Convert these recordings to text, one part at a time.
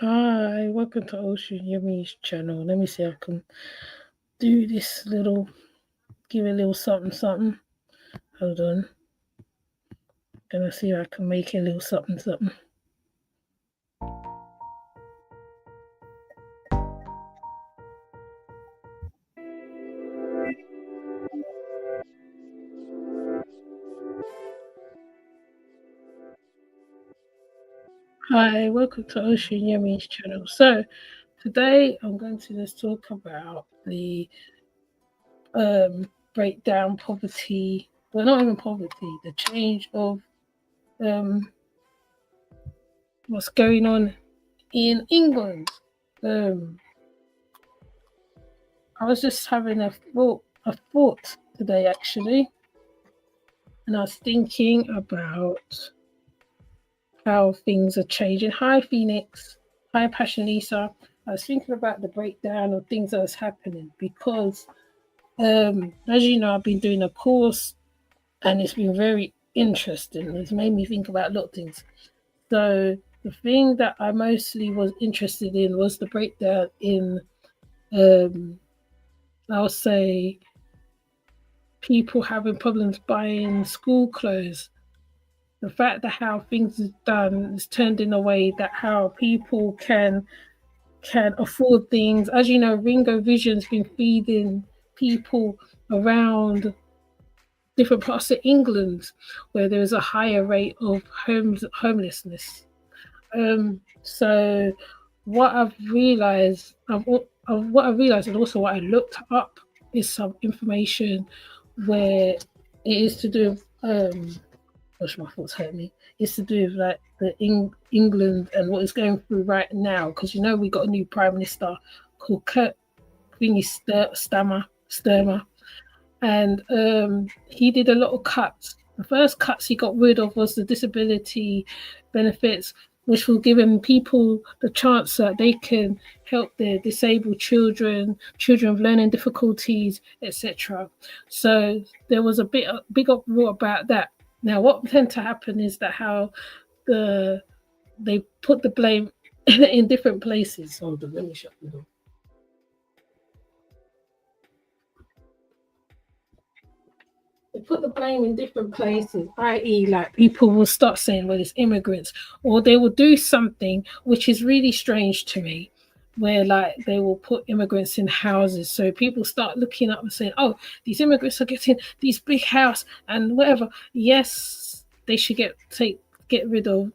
Hi, welcome to Ocean Yummy's channel. Let me see if I can do this give a little something something. Hold on. Gonna see if I can make a little something something. Hi, welcome to Ocean Yummy's channel. So today I'm going to just talk about the breakdown poverty. Well, not even poverty, the change of um what's going on in England. Um I was just having a thought today actually, and I was thinking about how things are changing. Hi, Phoenix. Hi, Passionisa. I was thinking about the breakdown of things that was happening because, as you know, I've been doing a course and it's been very interesting. It's made me think about a lot of things. So the thing that I mostly was interested in was the breakdown in, um, I'll say, people having problems buying school clothes. The fact that how things is done is turned in a way that how people can afford things. As you know, Ringo Vision's been feeding people around different parts of England where there is a higher rate of homelessness. So what I've realized, what I realized, and also what I looked up, is some information where it is to do with gosh, my thoughts hurt me. It's to do with like England and what is going through right now. Because you know we got a new prime minister called Kurt Thingy Sturmer, and he did a lot of cuts. The first cuts he got rid of was the disability benefits, which will give people the chance that they can help their disabled children with learning difficulties, etc. So there was a big uproar about that. Now, what tends to happen is that how the they put the blame in different places. Hold on, let me shut the door. They put the blame in different places, i.e., like people will start saying, well, it's immigrants, or they will do something which is really strange to me, where like they will put immigrants in houses. So people start looking up and saying, oh, these immigrants are getting these big house and whatever. Yes, they should get rid of,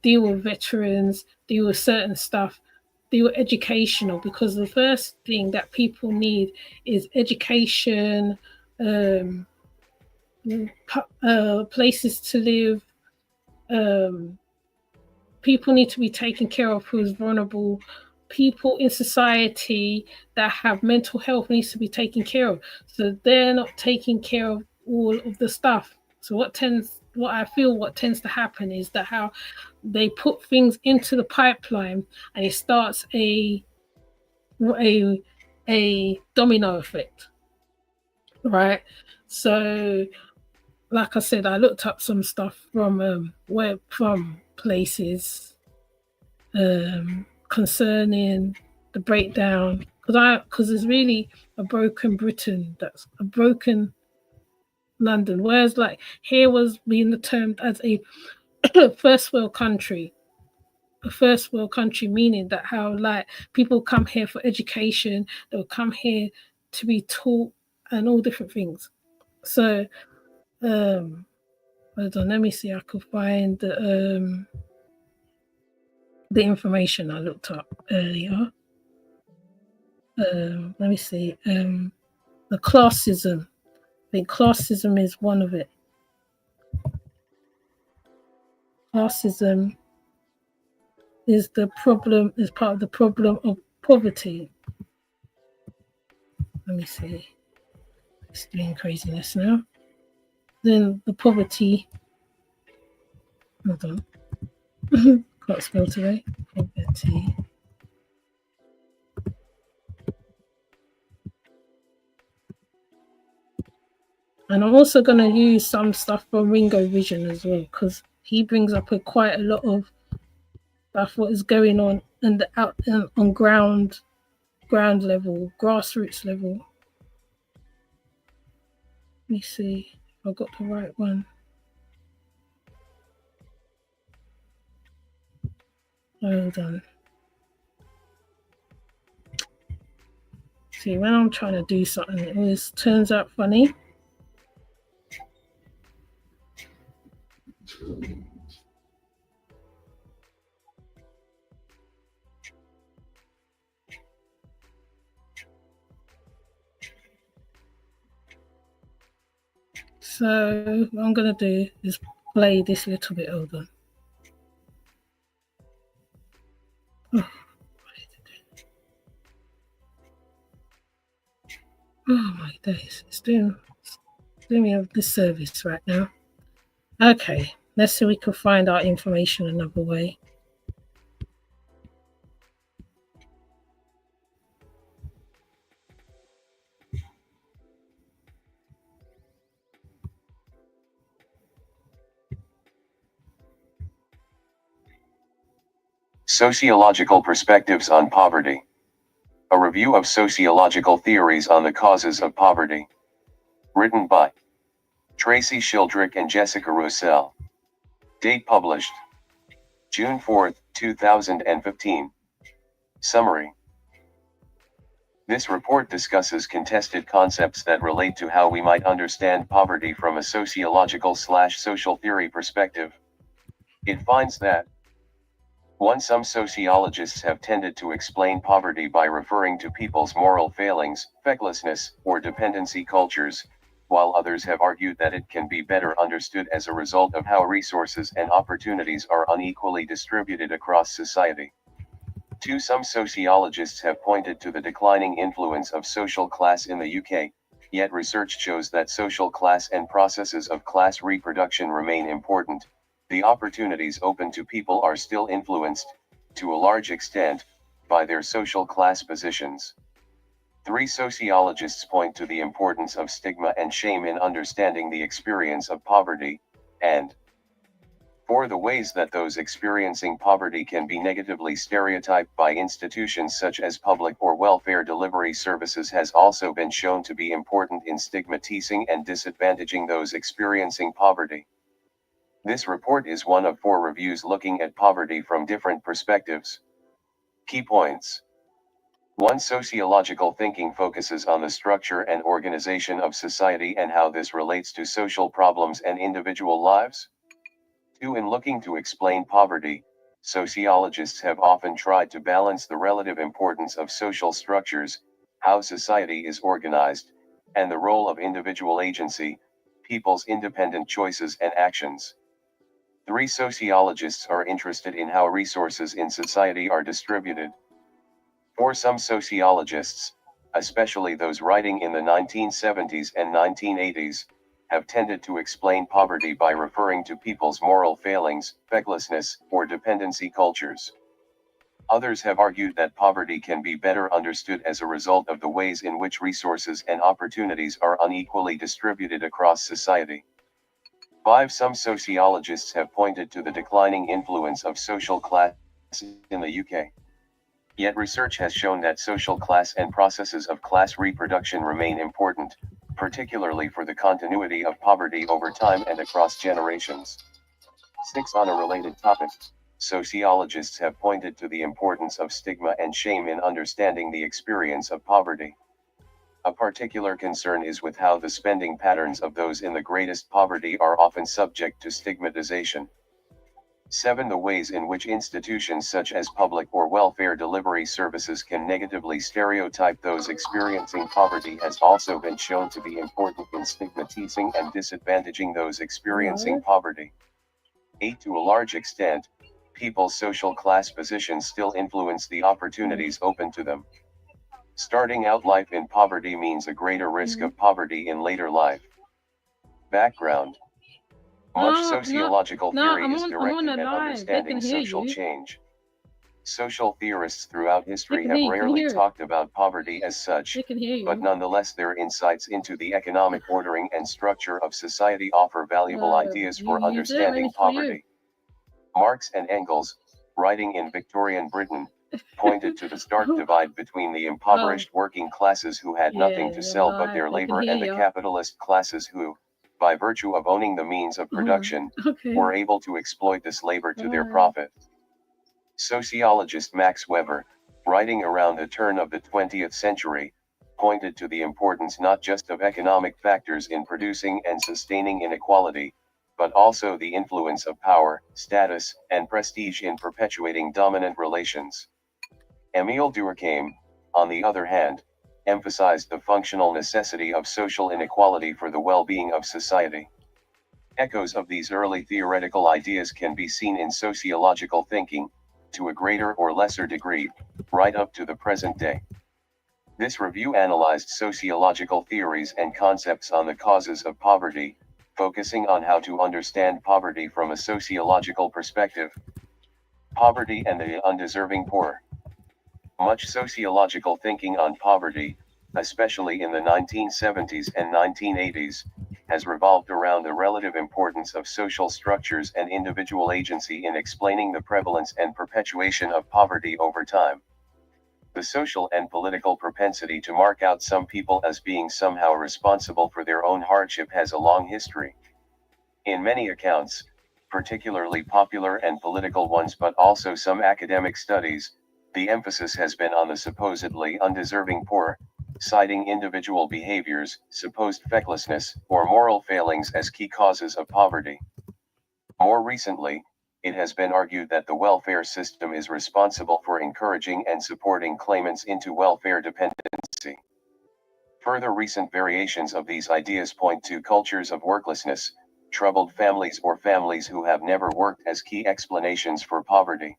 deal with veterans, deal with certain stuff, deal with educational, because the first thing that people need is education, um, places to live. Um, People need to be taken care of who's vulnerable. People in society that have mental health needs to be taken care of. So they're not taking care of all of the stuff. So what tends to happen is that how they put things into the pipeline and it starts a a domino effect, right? So like I said, I looked up some stuff from from places concerning the breakdown because there's really a broken Britain, that's a broken London. Whereas like here was being termed as a first world country, a first world country, meaning that how like people come here for education, they'll come here to be taught and all different things. So um hold on, let me see. I could find the information I looked up earlier. Let me see. The classism. I think classism is one of it. Classism is the problem. Is part of the problem of poverty. Let me see. It's doing craziness now. Then the poverty. Hold on. Can't spell today. Poverty. And I'm also going to use some stuff from Ringo Vision as well because he brings up quite a lot of stuff, what is going on in the out on ground level, grassroots level. Let me see if I got the right one. Hold on. See, when I'm trying to do something, it always turns out funny. So what I'm going to do is play this little bit. Hold on. Oh my days, it's doing me a disservice right now. Okay, let's see if we can find our information another way. Sociological Perspectives on Poverty. A review of sociological theories on the causes of poverty. Written by Tracy Shildrick and Jessica Roussel. Date published June 4, 2015. Summary. This report discusses contested concepts that relate to how we might understand poverty from a sociological/social theory perspective. It finds that 1. Some sociologists have tended to explain poverty by referring to people's moral failings, fecklessness, or dependency cultures, while others have argued that it can be better understood as a result of how resources and opportunities are unequally distributed across society. 2. Some sociologists have pointed to the declining influence of social class in the UK, yet research shows that social class and processes of class reproduction remain important. The opportunities open to people are still influenced, to a large extent, by their social class positions. 3. Sociologists point to the importance of stigma and shame in understanding the experience of poverty, and 4. The ways that those experiencing poverty can be negatively stereotyped by institutions such as public or welfare delivery services has also been shown to be important in stigmatizing and disadvantaging those experiencing poverty. This report is one of 4 reviews looking at poverty from different perspectives. Key points. 1. Sociological thinking focuses on the structure and organization of society and how this relates to social problems and individual lives. 2. In looking to explain poverty, sociologists have often tried to balance the relative importance of social structures, how society is organized, and the role of individual agency, people's independent choices and actions. 3. Sociologists are interested in how resources in society are distributed. 4. Some sociologists, especially those writing in the 1970s and 1980s, have tended to explain poverty by referring to people's moral failings, fecklessness, or dependency cultures. Others have argued that poverty can be better understood as a result of the ways in which resources and opportunities are unequally distributed across society. 5. Some sociologists have pointed to the declining influence of social class in the UK. Yet research has shown that social class and processes of class reproduction remain important, particularly for the continuity of poverty over time and across generations. 6. On a related topic, sociologists have pointed to the importance of stigma and shame in understanding the experience of poverty. A particular concern is with how the spending patterns of those in the greatest poverty are often subject to stigmatization. 7. The ways in which institutions such as public or welfare delivery services can negatively stereotype those experiencing poverty has also been shown to be important in stigmatizing and disadvantaging those experiencing poverty. 8. To a large extent, people's social class positions still influence the opportunities open to them. Starting out life in poverty means a greater risk of poverty in later life. Background. Much sociological theory is directed at understanding social change. Social theorists throughout history have rarely talked about poverty as such, but nonetheless their insights into the economic ordering and structure of society offer valuable ideas for understanding poverty. Marx and Engels, writing in Victorian Britain, pointed to the stark divide between the impoverished working classes who had nothing to sell but their labor and the capitalist classes who, by virtue of owning the means of production, were able to exploit this labor to their profit. Sociologist Max Weber, writing around the turn of the 20th century, pointed to the importance not just of economic factors in producing and sustaining inequality, but also the influence of power, status, and prestige in perpetuating dominant relations. Émile Durkheim, on the other hand, emphasized the functional necessity of social inequality for the well-being of society. Echoes of these early theoretical ideas can be seen in sociological thinking, to a greater or lesser degree, right up to the present day. This review analyzed sociological theories and concepts on the causes of poverty, focusing on how to understand poverty from a sociological perspective. Poverty and the undeserving poor. Much sociological thinking on poverty, especially in the 1970s and 1980s, has revolved around the relative importance of social structures and individual agency in explaining the prevalence and perpetuation of poverty over time. The social and political propensity to mark out some people as being somehow responsible for their own hardship has a long history. In many accounts, particularly popular and political ones but also some academic studies, the emphasis has been on the supposedly undeserving poor, citing individual behaviors, supposed fecklessness, or moral failings as key causes of poverty. More recently, it has been argued that the welfare system is responsible for encouraging and supporting claimants into welfare dependency. Further recent variations of these ideas point to cultures of worklessness, troubled families or families who have never worked as key explanations for poverty.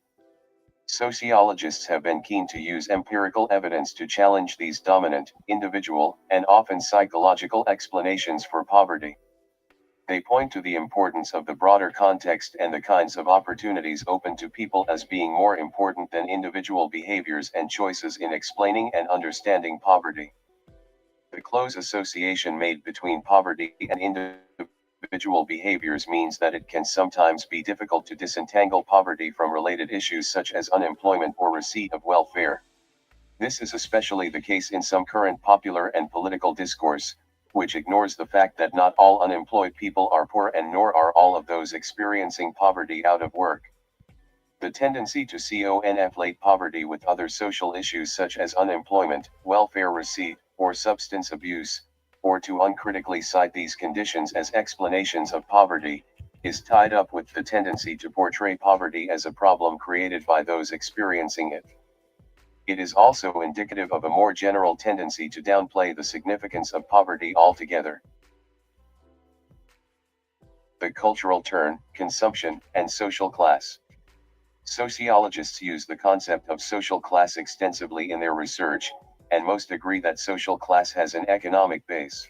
Sociologists have been keen to use empirical evidence to challenge these dominant, individual, and often psychological explanations for poverty. They point to the importance of the broader context and the kinds of opportunities open to people as being more important than individual behaviors and choices in explaining and understanding poverty. The close association made between poverty and individual behaviors means that it can sometimes be difficult to disentangle poverty from related issues such as unemployment or receipt of welfare. This is especially the case in some current popular and political discourse, which ignores the fact that not all unemployed people are poor and nor are all of those experiencing poverty out of work. The tendency to conflate poverty with other social issues such as unemployment, welfare receipt, or substance abuse, or to uncritically cite these conditions as explanations of poverty, is tied up with the tendency to portray poverty as a problem created by those experiencing it. It is also indicative of a more general tendency to downplay the significance of poverty altogether. The cultural turn, consumption, and social class. Sociologists use the concept of social class extensively in their research, and most agree that social class has an economic base.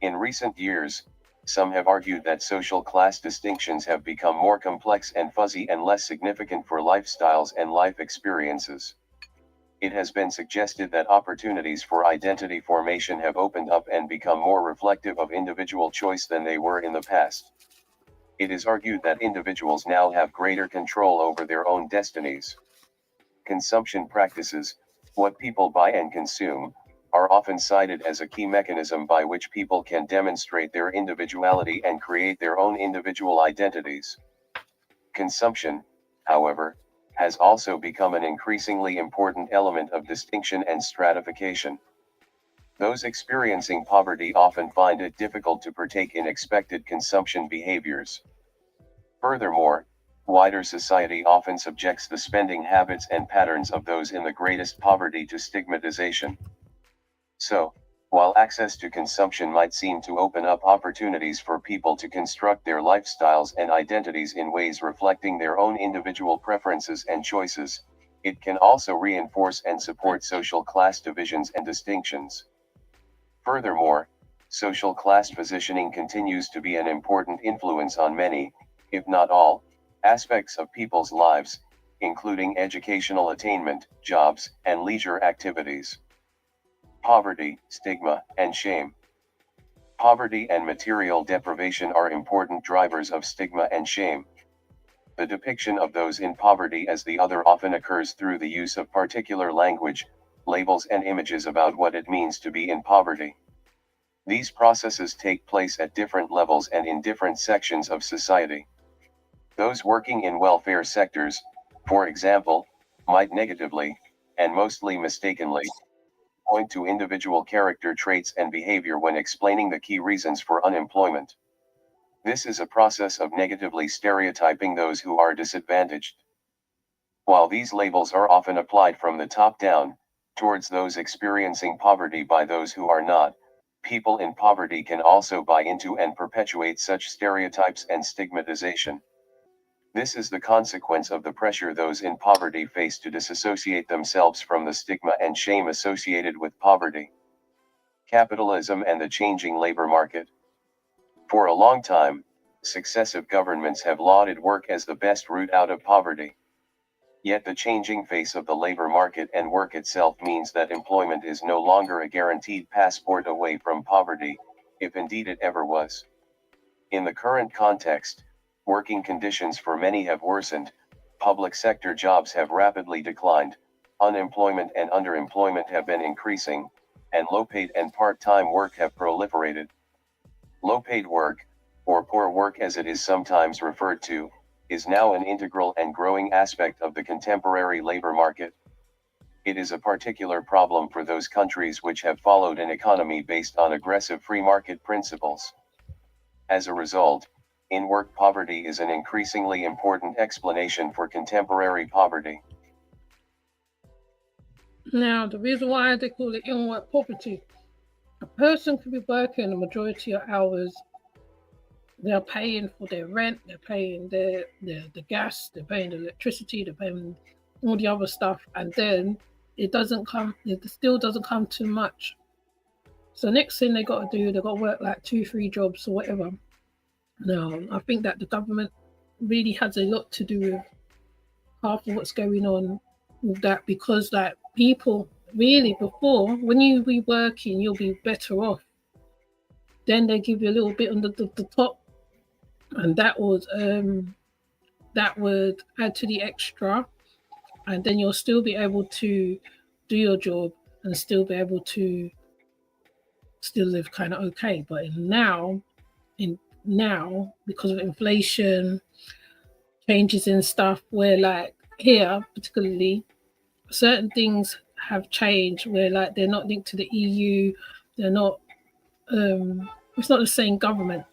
In recent years, some have argued that social class distinctions have become more complex and fuzzy and less significant for lifestyles and life experiences. It has been suggested that opportunities for identity formation have opened up and become more reflective of individual choice than they were in the past. It is argued that individuals now have greater control over their own destinies. Consumption practices, what people buy and consume, are often cited as a key mechanism by which people can demonstrate their individuality and create their own individual identities. Consumption, however, has also become an increasingly important element of distinction and stratification. Those experiencing poverty often find it difficult to partake in expected consumption behaviors. Furthermore, wider society often subjects the spending habits and patterns of those in the greatest poverty to stigmatization. So, while access to consumption might seem to open up opportunities for people to construct their lifestyles and identities in ways reflecting their own individual preferences and choices, it can also reinforce and support social class divisions and distinctions. Furthermore, social class positioning continues to be an important influence on many, if not all, aspects of people's lives, including educational attainment, jobs, and leisure activities. Poverty, stigma, and shame. Poverty and material deprivation are important drivers of stigma and shame. The depiction of those in poverty as the other often occurs through the use of particular language, labels and images about what it means to be in poverty. These processes take place at different levels and in different sections of society. Those working in welfare sectors, for example, might negatively, and mostly mistakenly, point to individual character traits and behavior when explaining the key reasons for unemployment. This is a process of negatively stereotyping those who are disadvantaged. While these labels are often applied from the top down, towards those experiencing poverty by those who are not, people in poverty can also buy into and perpetuate such stereotypes and stigmatization. This is the consequence of the pressure those in poverty face to disassociate themselves from the stigma and shame associated with poverty. Capitalism and the changing labor market. For a long time, successive governments have lauded work as the best route out of poverty. Yet the changing face of the labor market and work itself means that employment is no longer a guaranteed passport away from poverty, if indeed it ever was. In the current context, working conditions for many have worsened, public sector jobs have rapidly declined, unemployment and underemployment have been increasing, and low-paid and part-time work have proliferated. Low-paid work, or poor work as it is sometimes referred to, is now an integral and growing aspect of the contemporary labor market. It is a particular problem for those countries which have followed an economy based on aggressive free market principles. As a result, in-work poverty is an increasingly important explanation for contemporary poverty. Now, the reason why they call it in-work poverty, a person could be working the majority of hours. They're paying for their rent, they're paying the gas, they're paying the electricity, they're paying all the other stuff, and then it still doesn't come too much. So next thing they got to do, they got to work like 2-3 jobs or whatever. Now, I think that the government really has a lot to do with half of what's going on with that, because like people really before, when you be working, you'll be better off. Then they give you a little bit on the top, and that would add to the extra, and then you'll still be able to do your job and still be able to still live kind of okay. But now because of inflation, changes in stuff, where like here particularly, certain things have changed where like they're not linked to the EU, they're not it's not the same government,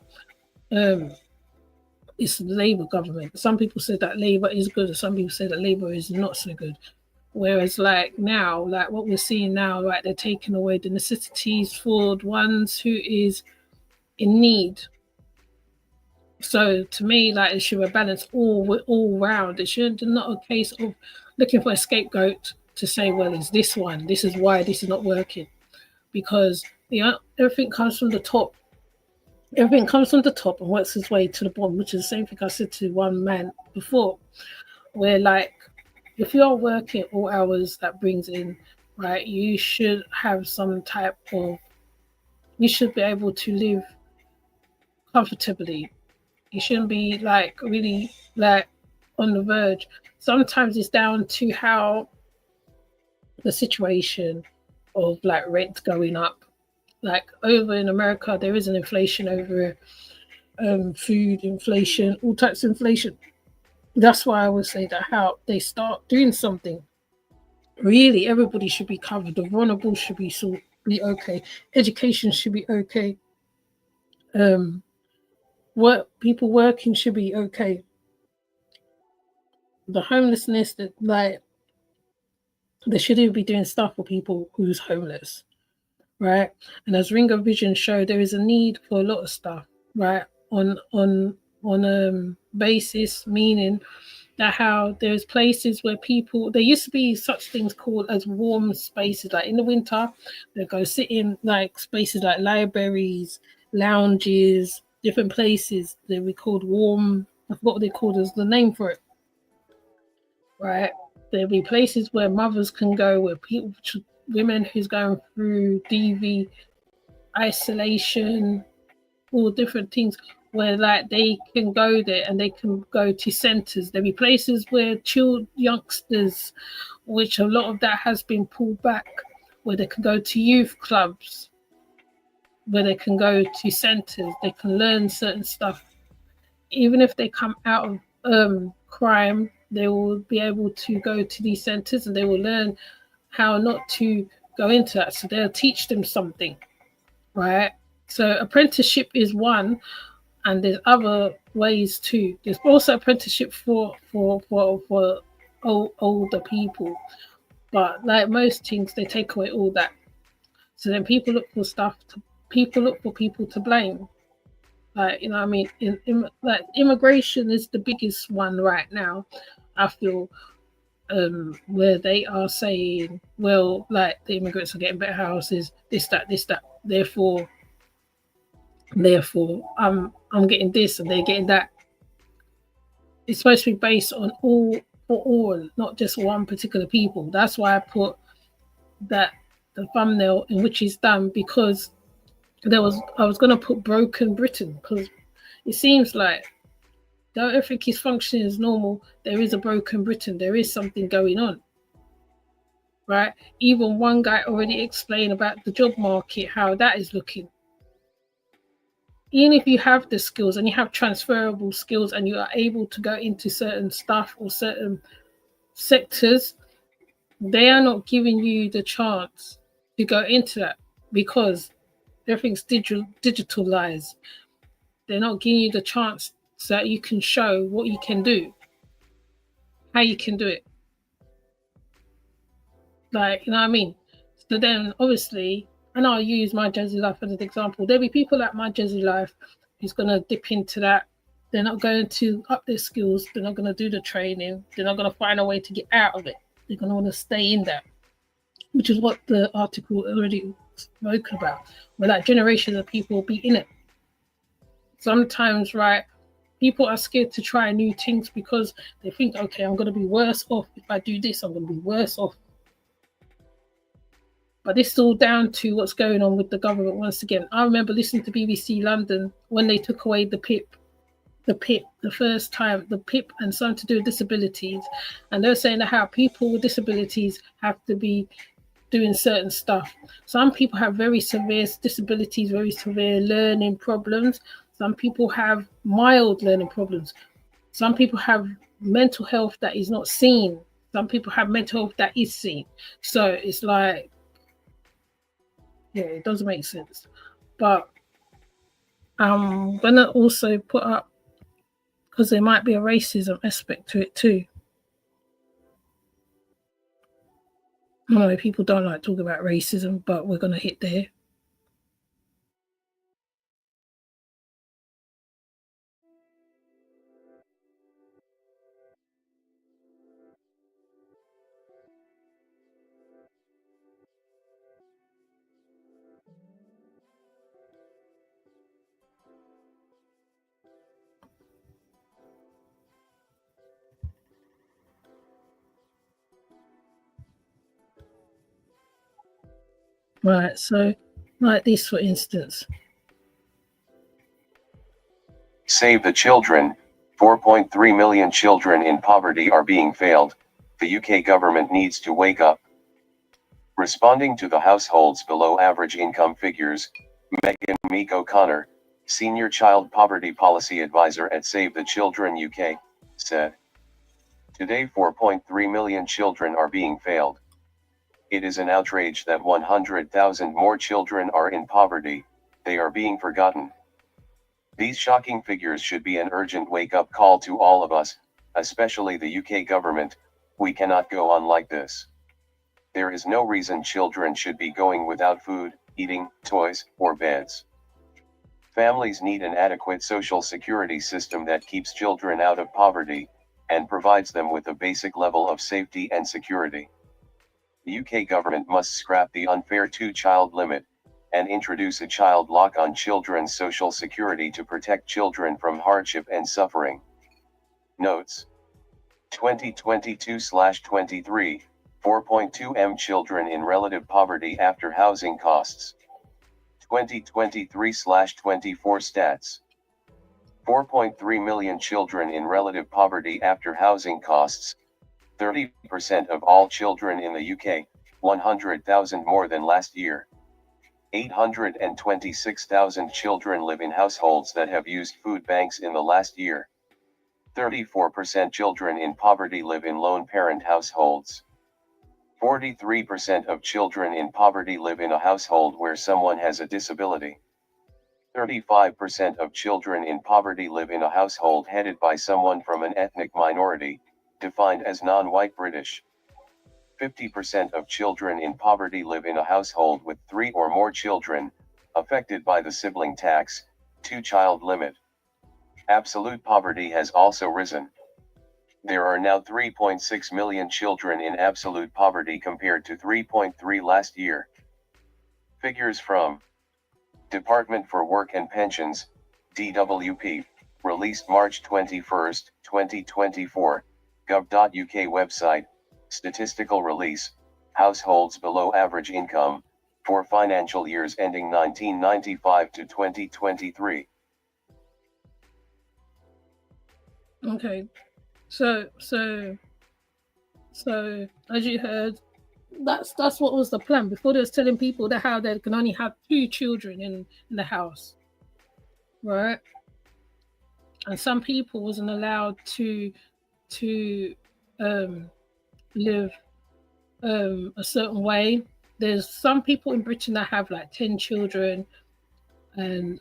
it's the Labour government. Some people say that Labour is good, and some people say that Labour is not so good. Whereas like now, like what we're seeing now, like they're taking away the necessities for the ones who is in need. So to me, like it should be a balance all round. It shouldn't not a case of looking for a scapegoat to say, well, it's this one, this is why this is not working. Because everything comes from the top. Everything comes from the top and works its way to the bottom, which is the same thing I said to one man before, where like if you're working all hours that brings in, right, you should have some type of, you should be able to live comfortably. You shouldn't be like really like on the verge. Sometimes it's down to how the situation of like rent going up. Like over in America, there is an inflation over food inflation, all types of inflation. That's why I would say that how they start doing something. Really, everybody should be covered. The vulnerable should be okay. Education should be okay. People working should be okay. The homelessness, that like they shouldn't be doing stuff for people who's homeless, right? And as Ringo Vision showed, there is a need for a lot of stuff, right? On basis, meaning that how there's places where people, there used to be such things called as warm spaces, like in the winter they go sit in like spaces like libraries, lounges, different places. They were called warm, I forgot what they called as the name for it, right? There'll be places where mothers can go, where people, women who's going through DV, isolation, all different things, where like they can go there and they can go to centres. There'll be places where youngsters, which a lot of that has been pulled back, where they can go to youth clubs, where they can go to centres, they can learn certain stuff. Even if they come out of crime, they will be able to go to these centres and they will learn how not to go into that. So they'll teach them something, right? So apprenticeship is one, and there's other ways too. There's also apprenticeship for older people, but like most things, they take away all that. So then people look for people to blame. Like, you know what I mean? Like immigration is the biggest one right now, I feel, where they are saying, well, like the immigrants are getting better houses, this, that, therefore I'm getting this and they're getting that. It's supposed to be based on all, not just one particular people. That's why I put that the thumbnail in which is done, because I was gonna put broken Britain, because it seems like though everything is functioning as normal, there is a broken Britain. There is something going on, right? Even one guy already explained about the job market, how that is looking. Even if you have the skills and you have transferable skills and you are able to go into certain stuff or certain sectors, they are not giving you the chance to go into that because everything's digitalized. They're not giving you the chance so that you can show what you can do, how you can do it. Like, you know what I mean? So then obviously, and I'll use My Jersey Life as an example. There'll be people like My Jersey Life who's going to dip into that. They're not going to up their skills. They're not going to do the training. They're not going to find a way to get out of it. They're going to want to stay in that, which is what the article already spoke about, where like generations of people will be in it. Sometimes, right, people are scared to try new things because they think, okay, I'm going to be worse off if I do this. I'm going to be worse off. But this is all down to what's going on with the government once again. I remember listening to BBC London when they took away the PIP, the first time, the PIP and something to do with disabilities. And they're saying how people with disabilities have to be doing certain stuff. Some people have very severe disabilities, very severe learning problems. Some people have mild learning problems. Some people have mental health that is not seen. Some people have mental health that is seen. So it's like, yeah, it doesn't make sense. But I'm going to also put up, because there might be a racism aspect to it too. I know people don't like talking about racism, but we're going to hit there. Right, so like this, for instance. Save the Children. 4.3 million children in poverty are being failed. The UK government needs to wake up. Responding to the households below average income figures, Megan Meek O'Connor, Senior Child Poverty Policy Advisor at Save the Children UK, said, "Today 4.3 million children are being failed. It is an outrage that 100,000 more children are in poverty. They are being forgotten. These shocking figures should be an urgent wake-up call to all of us, especially the UK government. We cannot go on like this. There is no reason children should be going without food, eating, toys, or beds. Families need an adequate social security system that keeps children out of poverty, and provides them with a basic level of safety and security. The UK government must scrap the unfair two-child limit, and introduce a child lock on children's social security to protect children from hardship and suffering." Notes: 2022/23, 4.2 m children in relative poverty after housing costs. 2023/24 stats. 4.3 million children in relative poverty after housing costs, 30% of all children in the UK, 100,000 more than last year. 826,000 children live in households that have used food banks in the last year. 34% children in poverty live in lone parent households. 43% of children in poverty live in a household where someone has a disability. 35% of children in poverty live in a household headed by someone from an ethnic minority, defined as non-white British. 50% of children in poverty live in a household with 3 or more children, affected by the sibling tax, 2-child limit. Absolute poverty has also risen. There are now 3.6 million children in absolute poverty compared to 3.3 last year. Figures from Department for Work and Pensions, DWP, released March 21, 2024, gov.uk website, statistical release, households below average income, for financial years ending 1995 to 2023. Okay, so as you heard, that's what was the plan. Before they was telling people that how they can only have 2 children in the house, right? And some people wasn't allowed to live a certain way. There's some people in Britain that have like 10 children and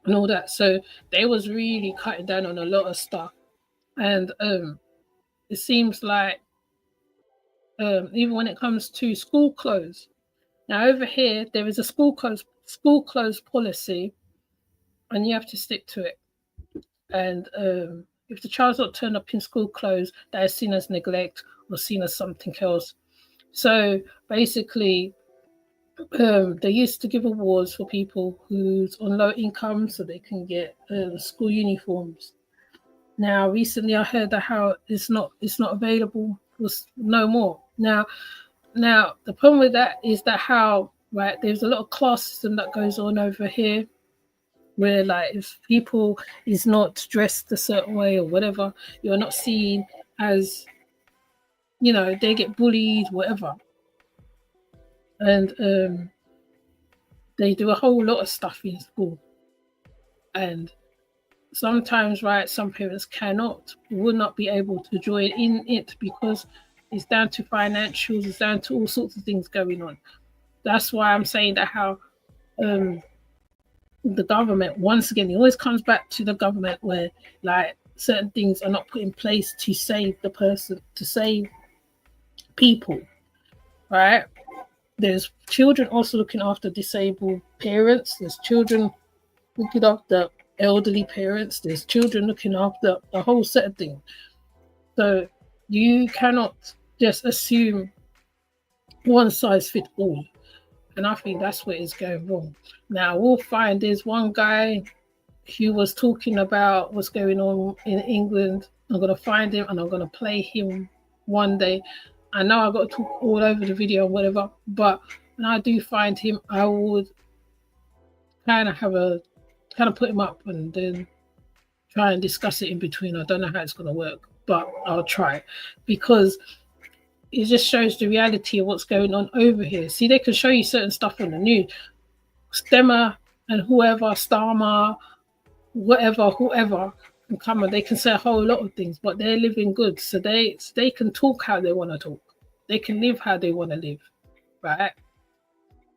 all that. So they was really cutting down on a lot of stuff. And it seems like even when it comes to school clothes. Now over here there is a school clothes policy, and you have to stick to it. And if the child's not turned up in school clothes, that is seen as neglect or seen as something else. So basically, they used to give awards for people who's on low income so they can get school uniforms. Now, recently I heard that how it's not available, was no more. Now the problem with that is that how, right, there's a lot of classism that goes on over here, where like if people is not dressed a certain way or whatever, you're not seen as, they get bullied, whatever. And they do a whole lot of stuff in school. And sometimes, right, some parents will not be able to join in it because it's down to financials, it's down to all sorts of things going on. That's why I'm saying that how the government, once again, it always comes back to the government where like certain things are not put in place to save the person, to save people, right? There's children also looking after disabled parents. There's children looking after elderly parents. There's children looking after a whole set of things. So you cannot just assume one size fits all. And I think that's where it's going wrong. Now we'll find there's one guy who was talking about what's going on in England. I'm going to find him and I'm going to play him one day. I know I've got to talk all over the video or whatever, but when I do find him, I would kind of put him up and then try and discuss it in between. I don't know how it's going to work, but I'll try, because it just shows the reality of what's going on over here. See, they can show you certain stuff on the news. Stemmer and whoever, Starmer, whoever can come and they can say a whole lot of things, but they're living good. So they can talk how they want to talk. They can live how they want to live, right?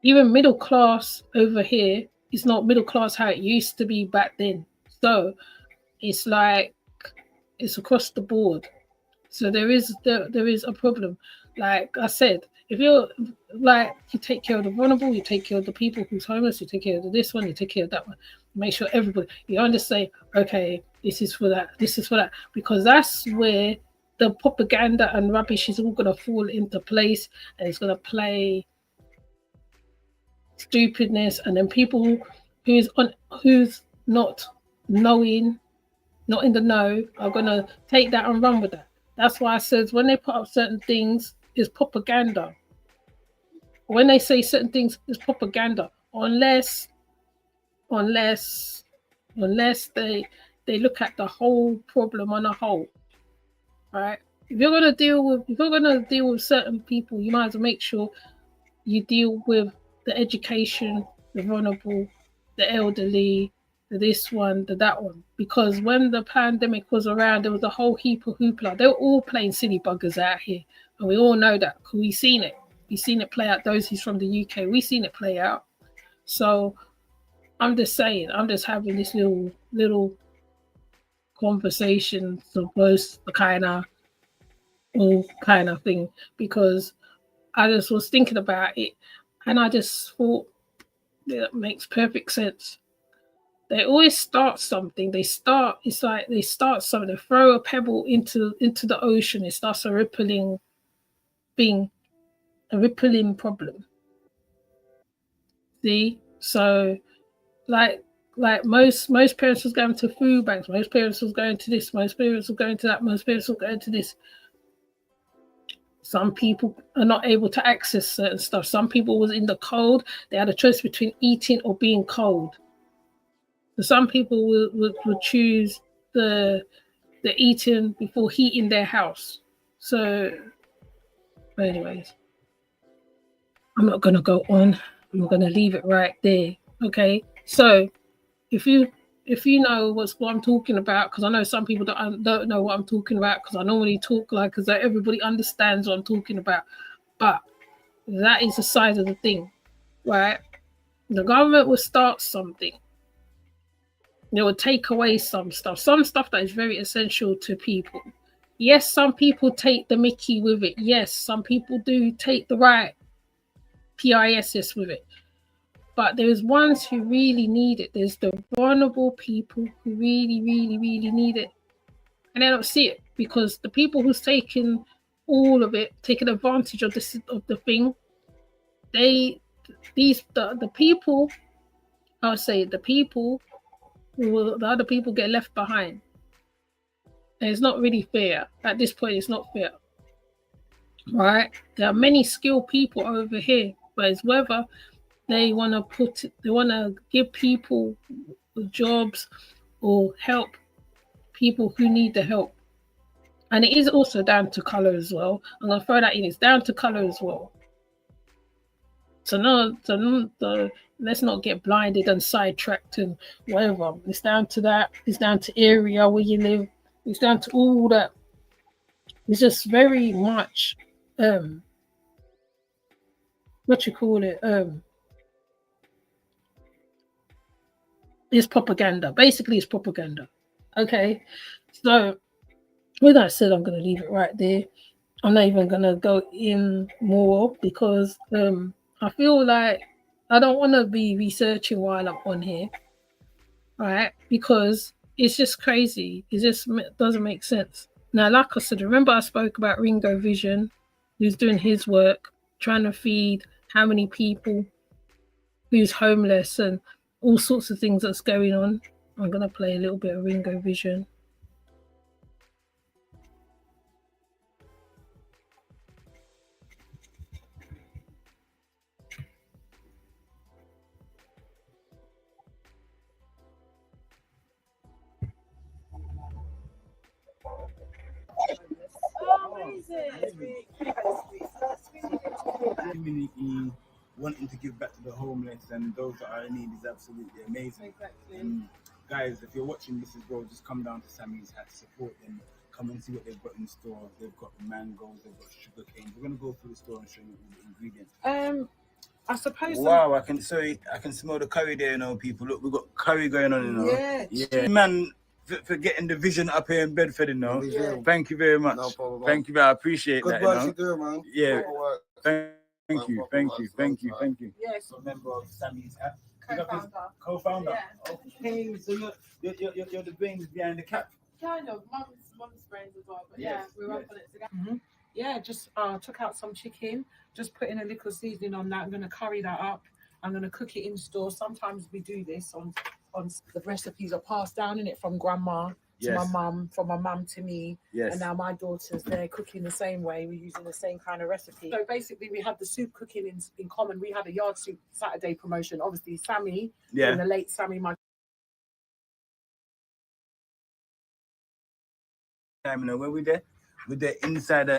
Even middle class over here is not middle class how it used to be back then. So it's like it's across the board. So there is a problem. Like I said, if you're like, you take care of the vulnerable, you take care of the people who's homeless, you take care of this one, you take care of that one. Make sure everybody, you don't just say, okay, this is for that, because that's where the propaganda and rubbish is all going to fall into place, and it's going to play stupidness, and then people who's not knowing, not in the know, are going to take that and run with that. That's why I said when they put up certain things, it's propaganda. When they say certain things, it's propaganda. Unless unless they look at the whole problem on a whole. Right? If you're gonna deal with certain people, you might as well make sure you deal with the education, the vulnerable, the elderly, this one, that one. Because when the pandemic was around, there was a whole heap of hoopla. They were all playing silly buggers out here. And we all know that because we've seen it. We've seen it play out. Those who's from the UK, we've seen it play out. So I'm just saying, I'm just having this little conversation, supposed the kind of thing, because I just was thinking about it and I just thought that makes perfect sense. They always start something. It's like they start something. They throw a pebble into the ocean. It starts a rippling problem. See, so like most parents was going to food banks. Most parents was going to this. Most parents was going to that. Most parents was going to this. Some people are not able to access certain stuff. Some people was in the cold. They had a choice between eating or being cold. So some people would choose the eating before heating their house. So, anyways, I'm not gonna go on. I'm gonna leave it right there. Okay. So, if you know what I'm talking about, because I know some people don't know what I'm talking about, because I normally talk like because everybody understands what I'm talking about, but that is the side of the thing, right? The government will start something. They will take away some stuff that is very essential to people. Yes, some people take the mickey with it. Yes, some people do take the right PISS with it. But there's ones who really need it. There's the vulnerable people who really, really, really need it. And they don't see it because the people who's taking all of it, taking advantage of the thing, the people, I'll say the people, the other people get left behind. And it's not really fair. At this point, it's not fair. Right? There are many skilled people over here, but it's whether they want to give people jobs or help people who need the help. And it is also down to color as well. I'm going to throw that in. It's down to color as well. So let's not get blinded and sidetracked and whatever. It's down to that. It's down to area where you live. It's down to all that. It's just very much, what you call it? It's propaganda. Basically, it's propaganda. Okay. So with that said, I'm going to leave it right there. I'm not even going to go in more because I feel like I don't want to be researching while I'm on here, right? Because it's just crazy. It just doesn't make sense. Now, like I said, remember I spoke about Ringo Vision, who's doing his work, trying to feed how many people, who's homeless and all sorts of things that's going on. I'm going to play a little bit of Ringo Vision. Community wanting to give back to the homeless and those that are in need is absolutely amazing. Exactly. Guys, if you're watching this as well, just come down to Sammy's Hat, support them, come and see what they've got in store. They've got mangoes, they've got sugar canes. We're gonna go through the store and show you all the ingredients. I suppose. Wow, I can smell the curry there, you know, people. Look, we've got curry going on, you know. Yeah. Man, for getting the vision up here in Bedford, you know. Yeah. Thank you very much. No problem, man. Thank you, I appreciate Good that. Good work you you do, man. Yeah. Thank you. Yes. A member of Sammy's Hat. Co-founder. Co-founder. Yeah. Okay, so you're the brains behind the cap. Kind of. Mum's brains as well, but yes, we're up on it together. Mm-hmm. Yeah, just took out some chicken, just putting a little seasoning on that. I'm gonna curry that up. I'm gonna cook it in store. Sometimes we do this on the recipes are passed down in it from grandma to my mum, from my mum to me, and now my daughters, they're cooking the same way. We're using the same kind of recipe. So basically, we had the soup cooking in common. We had a yard soup Saturday promotion. Obviously, Sammy, in the late Sammy, my time, you know, where we there with the inside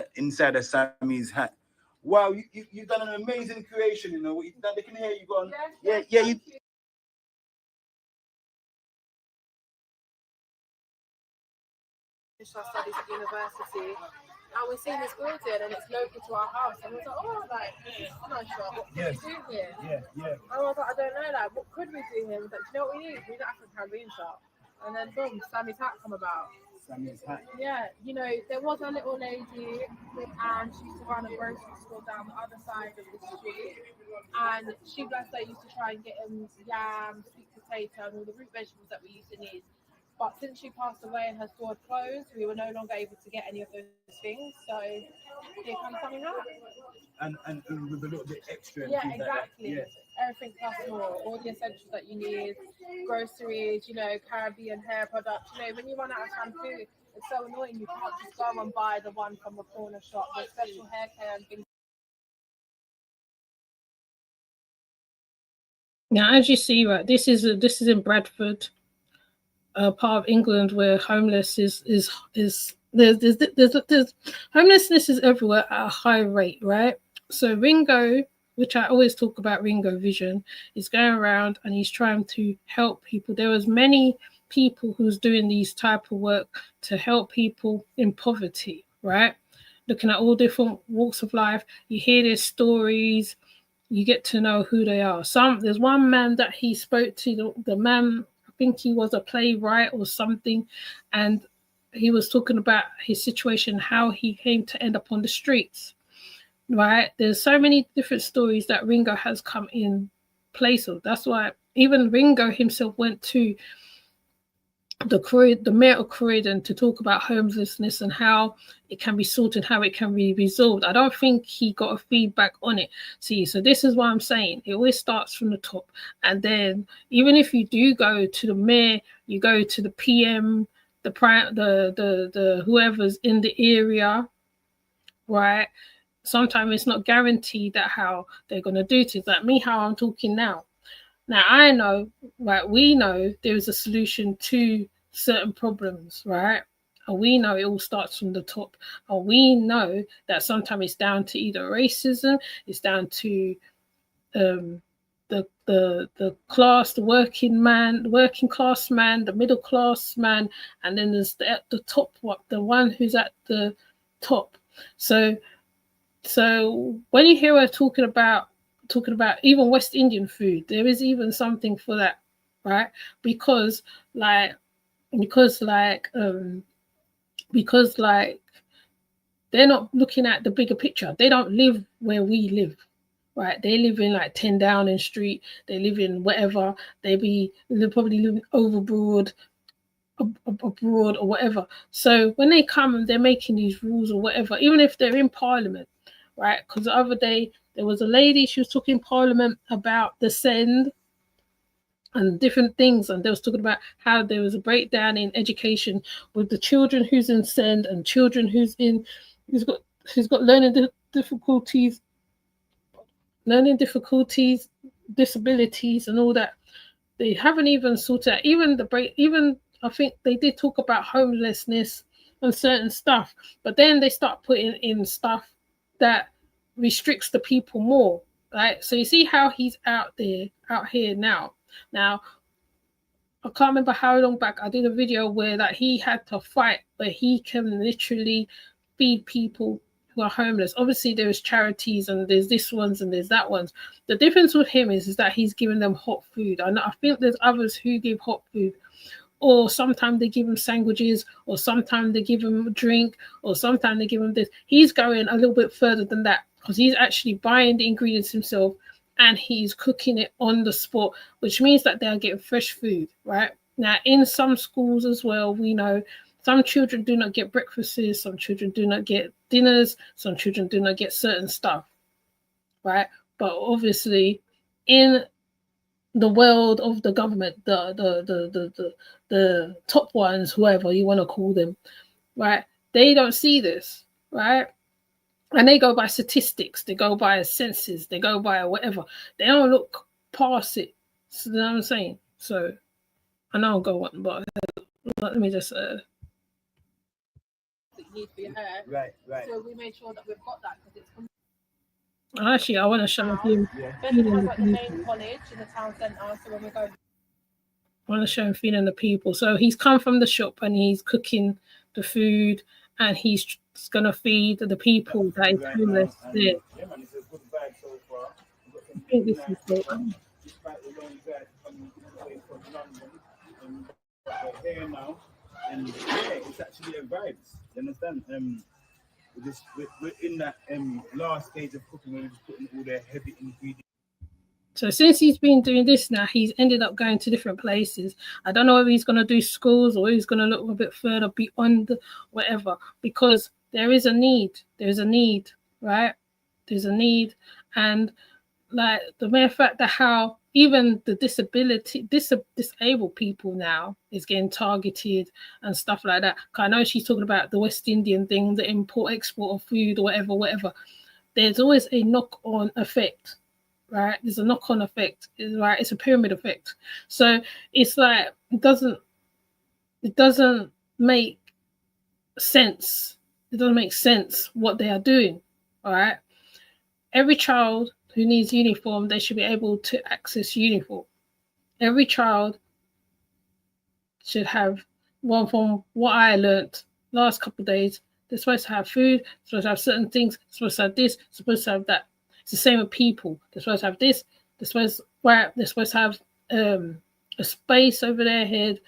of Sammy's hat. Wow, you've done an amazing creation, you know. What you've done, they can hear you going, yeah, you. Studies at university, and we're seeing this building, and it's local to our house, and we're like, oh, like, I'm not sure, what could we do here? Yeah. And I was like, I don't know, like, what could we do here? Like, do you know what we need? We need an African Caribbean shop. And then boom, Sammy's hat come about. Sammy's hat. Yeah, you know, there was a little lady, and she used to run a grocery store down the other side of the street, and she, bless her, used to try and get him yams, sweet potato, and all the root vegetables that we used to need. But since she passed away and her store had closed, we were no longer able to get any of those things. So here comes something up. And with a little bit extra. Yeah, exactly. Like Everything plus more. All the essentials that you need, groceries, you know, Caribbean hair products. You know, when you run out of shampoo, it's so annoying. You can't just go and buy the one from the corner shop. There's special hair care and things. Now, as you see, right, this is in Bradford, part of England, where homeless is there's homelessness is everywhere at a high rate, right? So Ringo, which I always talk about, Ringo Vision, is going around and he's trying to help people. There was many people who's doing these type of work to help people in poverty, right? Looking at all different walks of life, you hear their stories, you get to know who they are. There's one man that he spoke to, the man, I think he was a playwright or something, and he was talking about his situation, how he came to end up on the streets, right? There's so many different stories that Ringo has come in place of. That's why even Ringo himself went to the mayor of Croydon to talk about homelessness and how it can be sorted, how it can be resolved. I don't think he got a feedback on it. See, so this is what I'm saying. It always starts from the top. And then even if you do go to the mayor, you go to the PM, the whoever's in the area, right? Sometimes it's not guaranteed that how they're going to do things. Like me, how I'm talking now. Now, I know, right, we know there is a solution to certain problems, right? And we know it all starts from the top. And we know that sometimes it's down to either racism, it's down to the class, the working man, the working class man, the middle class man, and then there's at the top one, the one who's at the top. So when you hear her talking about even West Indian food, there is even something for that, right? Because like they're not looking at the bigger picture. They don't live where we live, right? They live in like 10 Downing Street. They live in whatever. They're probably living abroad or whatever. So when they come and they're making these rules or whatever, even if they're in Parliament, right? Because the other day there was a lady, she was talking in Parliament about the Send and different things, and they was talking about how there was a breakdown in education with the children who's in Send and children who's got learning difficulties, disabilities, and all that. They haven't even sorted out even I think they did talk about homelessness and certain stuff, but then they start putting in stuff that restricts the people more, right? So you see how he's out here now. Now, I can't remember how long back I did a video where that he had to fight, but he can literally feed people who are homeless. Obviously, there's charities and there's this ones and there's that ones. The difference with him is that he's giving them hot food. And I think there's others who give hot food, or sometimes they give them sandwiches, or sometimes they give them a drink, or sometimes they give them this. He's going a little bit further than that because he's actually buying the ingredients himself and he's cooking it on the spot, which means that they're getting fresh food, right? Now, in some schools as well, we know some children do not get breakfasts, some children do not get dinners, some children do not get certain stuff, right? But obviously, in the world of the government, the top ones, whoever you want to call them, right? They don't see this, right? And they go by statistics, they go by census, they go by whatever. They don't look past it. So you know what I'm saying? So I know I'll go on, but let me just need for your hair. Right. So we made sure that we've got that because it's Actually, I want to show him Yeah. Benton feeding has the like the main people. college in the town centre. So when we go, I want to show him feeding the people. So he's come from the shop and he's cooking the food, and he's gonna feed the people that is Right homeless now, there. yeah, man, it's a good vibe so far. We've got some I think really this nice is it. stuff. Despite the long drive coming away from London, and we're here now, and yeah, it's actually a vibe. You understand? We're in that last stage of cooking where we're just putting all the heavy ingredients. So since he's been doing this now, he's ended up going to different places. I don't know whether he's going to do schools or he's going to look a bit further beyond whatever, because there is a need. There's a need, right? There's a need. And like the mere fact that how even the disabled people now is getting targeted and stuff like that. I know she's talking about the West Indian thing, the export of food or whatever. There's always a knock-on effect. Right, there's a knock-on effect, right? It's a pyramid effect. So it's like it doesn't make sense. It doesn't make sense what they are doing. All right, every child who needs uniform, they should be able to access uniform. Every child should have one. From what I learned last couple of days, they're supposed to have food, they're supposed to have certain things, they're supposed to have this, they're supposed to have that. It's the same with people. They're supposed to have this. They're supposed to have a space over their head,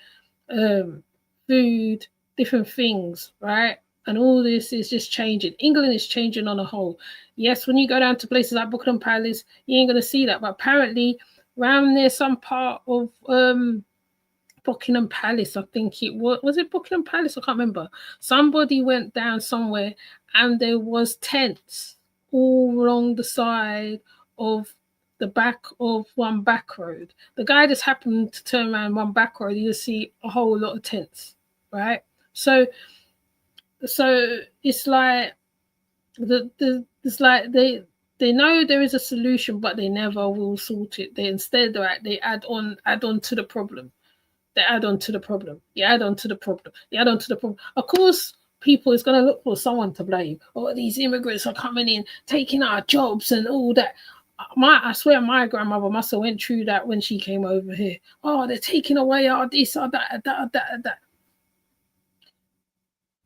food, different things, right? And all this is just changing. England is changing on a whole. Yes, when you go down to places like Buckingham Palace, you ain't gonna see that. But apparently, around there, some part of Buckingham Palace, I think it was it Buckingham Palace? I can't remember. Somebody went down somewhere, and there was tents all along the side of the back of one back road. The guy just happened to turn around one back road, you see a whole lot of tents, right? So it's like it's like they know there is a solution, but they never will sort it. They instead they add on to the problem. They add on to the problem. You add on to the problem. You add on to the problem. Of course, people is going to look for someone to blame. Oh, these immigrants are coming in, taking our jobs and all that. I swear my grandmother must have went through that when she came over here. Oh, they're taking away our this or that.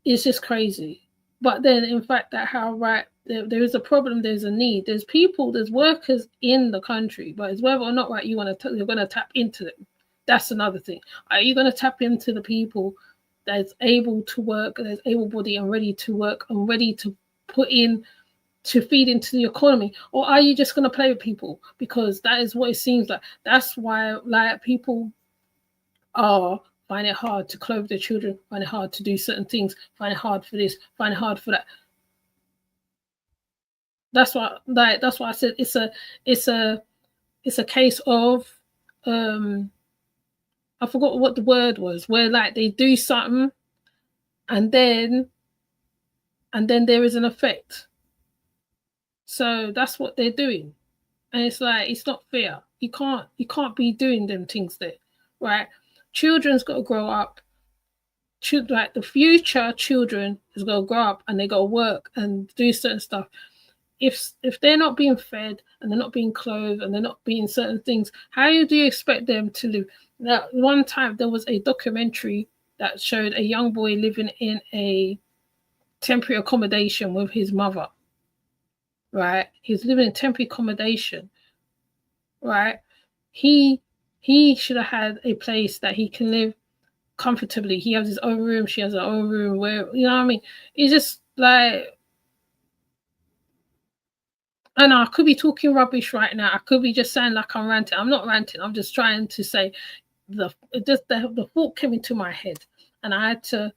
It's just crazy. But then, in fact, that how right there is a problem, there's a need. There's people, there's workers in the country, but it's whether or not right you're going to tap into them. That's another thing. Are you going to tap into the people that's able to work, that's able-bodied and ready to work and ready to put in, to feed into the economy? Or are you just going to play with people? Because that is what it seems like. That's why like people find it hard to clothe their children, find it hard to do certain things, find it hard for this, find it hard for that. That's why I said it's a case of I forgot what the word was, where like they do something and then there is an effect. So that's what they're doing. And it's like, it's not fair. You can't be doing them things there, right? Children's got to grow up. Like the future children has got to grow up and they got to work and do certain stuff. If they're not being fed and they're not being clothed and they're not being certain things, how do you expect them to live? Now, one time there was a documentary that showed a young boy living in a temporary accommodation with his mother, right? He's living in temporary accommodation, right? He should have had a place that he can live comfortably. He has his own room, she has her own room, where, you know what I mean? It's just like, I know I could be talking rubbish right now. I could be just saying like I'm ranting. I'm not ranting. I'm just trying to say the thought came into my head and I had to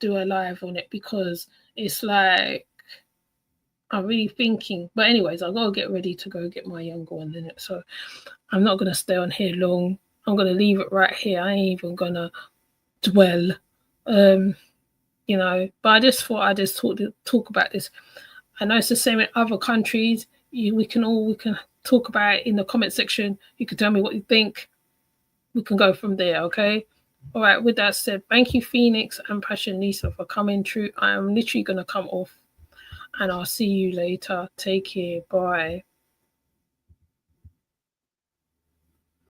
do a live on it because it's like I'm really thinking. But anyways, I'll go get ready to go get my younger one in it. So I'm not going to stay on here long. I'm going to leave it right here. I ain't even going to dwell, you know, but I just thought I'd just talk about this. I know it's the same in other countries. We can talk about it in the comment section. You can tell me what you think. We can go from there, okay? All right, with that said, thank you, Phoenix and Passion Lisa, for coming through. I am literally going to come off and I'll see you later. Take care. Bye.